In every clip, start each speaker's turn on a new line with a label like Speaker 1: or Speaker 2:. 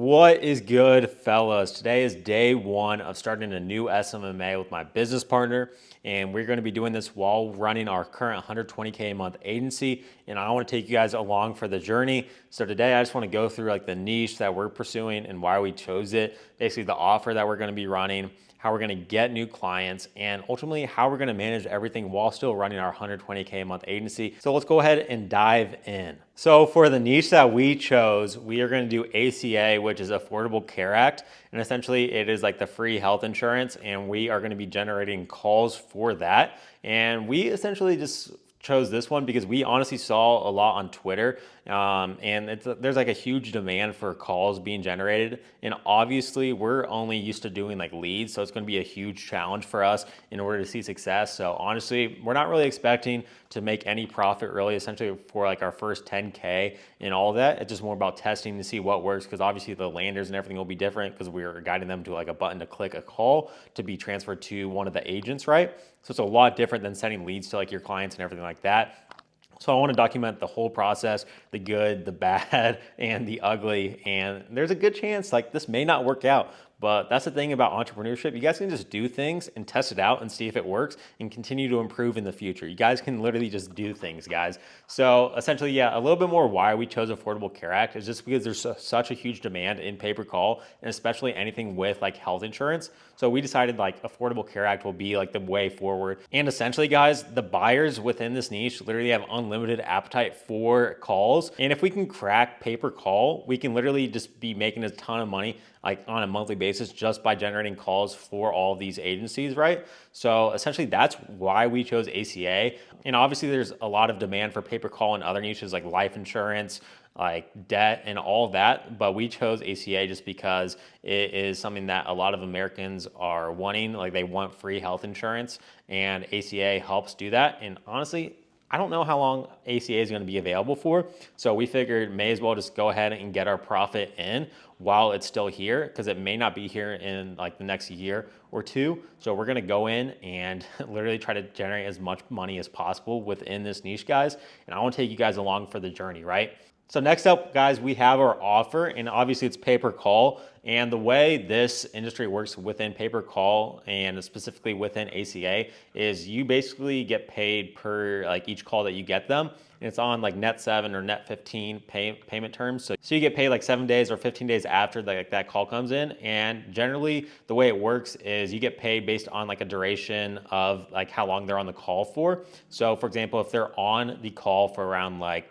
Speaker 1: What is good, fellas? Today is day one of starting a new SMMA with my business partner, and we're going to be doing this while running our current 120K a month agency. And I want to take you guys along for the journey. So today I just want to go through like the niche that we're pursuing and why we chose it, basically the offer that we're going to be running, how we're going to get new clients, and ultimately how we're going to manage everything while still running our 120K a month agency. So let's go ahead and dive in. So for the niche that we chose, we are going to do ACA, which is Affordable Care Act. And essentially it is like the free health insurance, and we are going to be generating calls for that. And we essentially just chose this one because we honestly saw a lot on Twitter, and there's like a huge demand for calls being generated, and obviously we're only used to doing like leads, so it's going to be a huge challenge for us in order to see success. So honestly, we're not really expecting to make any profit really, essentially for like our first 10K and all of that. It's just more about testing to see what works, because obviously the landers and everything will be different because we're guiding them to like a button to click a call to be transferred to one of the agents, right? So it's a lot different than sending leads to like your clients and everything like that. So I want to document the whole process, the good, the bad, and the ugly. And there's a good chance like this may not work out. But that's the thing about entrepreneurship. You guys can just do things and test it out and see if it works and continue to improve in the future. You guys can literally just do things, guys. So essentially, yeah, a little bit more why we chose Affordable Care Act is just because there's such a huge demand in pay-per-call, and especially anything with like health insurance. So we decided like Affordable Care Act will be like the way forward. And essentially, guys, the buyers within this niche literally have unlimited appetite for calls. And if we can crack pay-per-call, we can literally just be making a ton of money like on a monthly basis just by generating calls for all of these agencies, right? So essentially that's why we chose ACA. And obviously there's a lot of demand for pay-per-call in other niches like life insurance, like debt and all of that. But we chose ACA just because it is something that a lot of Americans are wanting. Like they want free health insurance, and ACA helps do that. And honestly, I don't know how long ACA is going to be available for. So we figured may as well just go ahead and get our profit in while it's still here, because it may not be here in like the next year or two. So we're going to go in and literally try to generate as much money as possible within this niche, guys. And I want to take you guys along for the journey, right? So next up, guys, we have our offer, and obviously it's pay-per-call. And the way this industry works within pay-per-call and specifically within ACA is you basically get paid per like each call that you get them. And it's on like net 7 or net 15 payment terms. So you get paid like 7 days or 15 days after that call comes in. And generally the way it works is you get paid based on like a duration of like how long they're on the call for. So for example, if they're on the call for around like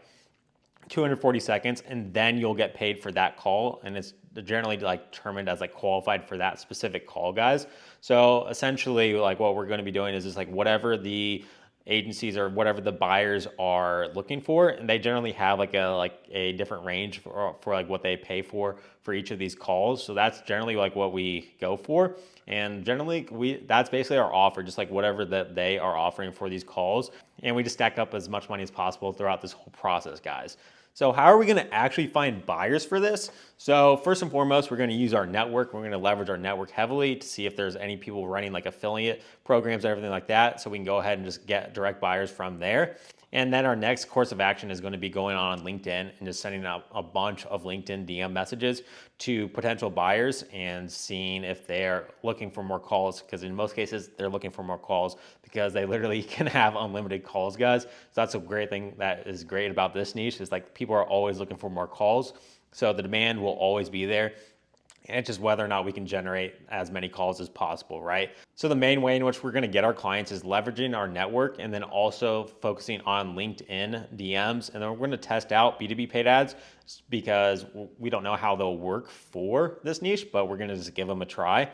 Speaker 1: 240 seconds, and then you'll get paid for that call, and it's generally like determined as like qualified for that specific call, guys. So essentially like what we're going to be doing is just like whatever the agencies or whatever the buyers are looking for, and they generally have like a different range for like what they pay for each of these calls. So that's generally like what we go for, and generally that's basically our offer, just like whatever that they are offering for these calls, and we just stack up as much money as possible throughout this whole process, guys. So how are we going to actually find buyers for this? So first and foremost, we're going to use our network. We're going to leverage our network heavily to see if there's any people running like affiliate programs and everything like that, so we can go ahead and just get direct buyers from there. And then our next course of action is going to be going on LinkedIn and just sending out a bunch of LinkedIn DM messages to potential buyers and seeing if they're looking for more calls, because in most cases they're looking for more calls because they literally can have unlimited calls, guys. So that's a great thing that is great about this niche, is like people are always looking for more calls. So the demand will always be there. And it's just whether or not we can generate as many calls as possible, right? So the main way in which we're going to get our clients is leveraging our network, and then also focusing on LinkedIn DMs. And then we're going to test out B2B paid ads because we don't know how they'll work for this niche, but we're going to just give them a try.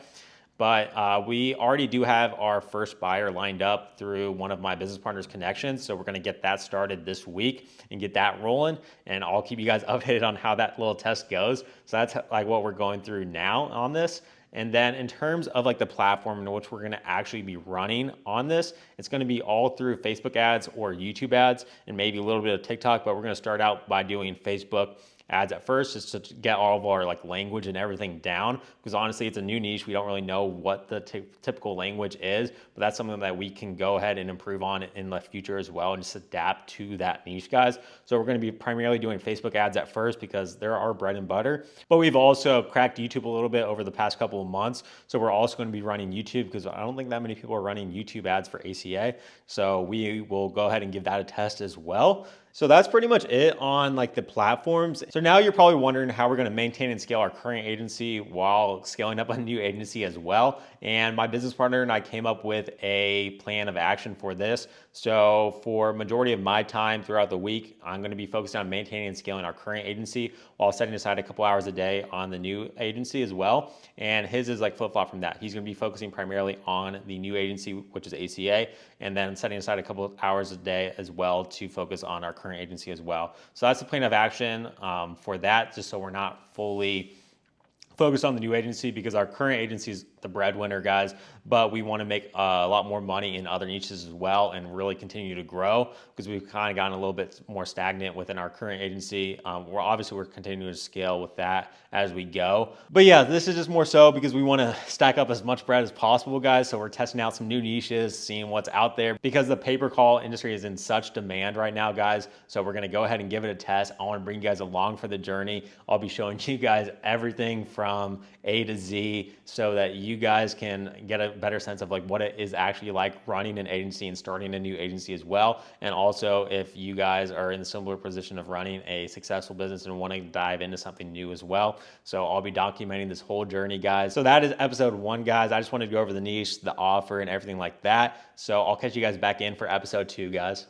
Speaker 1: But we already do have our first buyer lined up through one of my business partner's connections. So we're going to get that started this week and get that rolling. And I'll keep you guys updated on how that little test goes. So that's like what we're going through now on this. And then in terms of like the platform in which we're going to actually be running on this, it's going to be all through Facebook ads or YouTube ads and maybe a little bit of TikTok. But we're going to start out by doing Facebook ads at first, just to get all of our like language and everything down, because honestly it's a new niche. We don't really know what the typical language is, but that's something that we can go ahead and improve on in the future as well, and just adapt to that niche, guys. So we're going to be primarily doing Facebook ads at first because they're our bread and butter, but we've also cracked YouTube a little bit over the past couple of months. So we're also going to be running YouTube, because I don't think that many people are running YouTube ads for ACA. So we will go ahead and give that a test as well. So that's pretty much it on like the platforms. So now you're probably wondering how we're going to maintain and scale our current agency while scaling up a new agency as well. And my business partner and I came up with a plan of action for this. So for majority of my time throughout the week, I'm going to be focused on maintaining and scaling our current agency while setting aside a couple hours a day on the new agency as well. And his is like flip-flop from that. He's going to be focusing primarily on the new agency, which is ACA, and then setting aside a couple of hours a day as well to focus on our current agency as well. So that's the plan of action for that, just so we're not fully focused on the new agency, because our current agency is the breadwinner, guys, but we want to make a lot more money in other niches as well and really continue to grow, because we've kind of gotten a little bit more stagnant within our current agency. We're continuing to scale with that as we go. But yeah, this is just more so because we want to stack up as much bread as possible, guys. So we're testing out some new niches, seeing what's out there, because the pay-per-call industry is in such demand right now, guys. So we're going to go ahead and give it a test. I want to bring you guys along for the journey. I'll be showing you guys everything from A to Z so that you guys can get a better sense of like what it is actually like running an agency and starting a new agency as well. And also if you guys are in a similar position of running a successful business and want to dive into something new as well. So I'll be documenting this whole journey, guys. So that is episode 1, guys. I just wanted to go over the niche, the offer, and everything like that. So I'll catch you guys back in for episode 2, guys.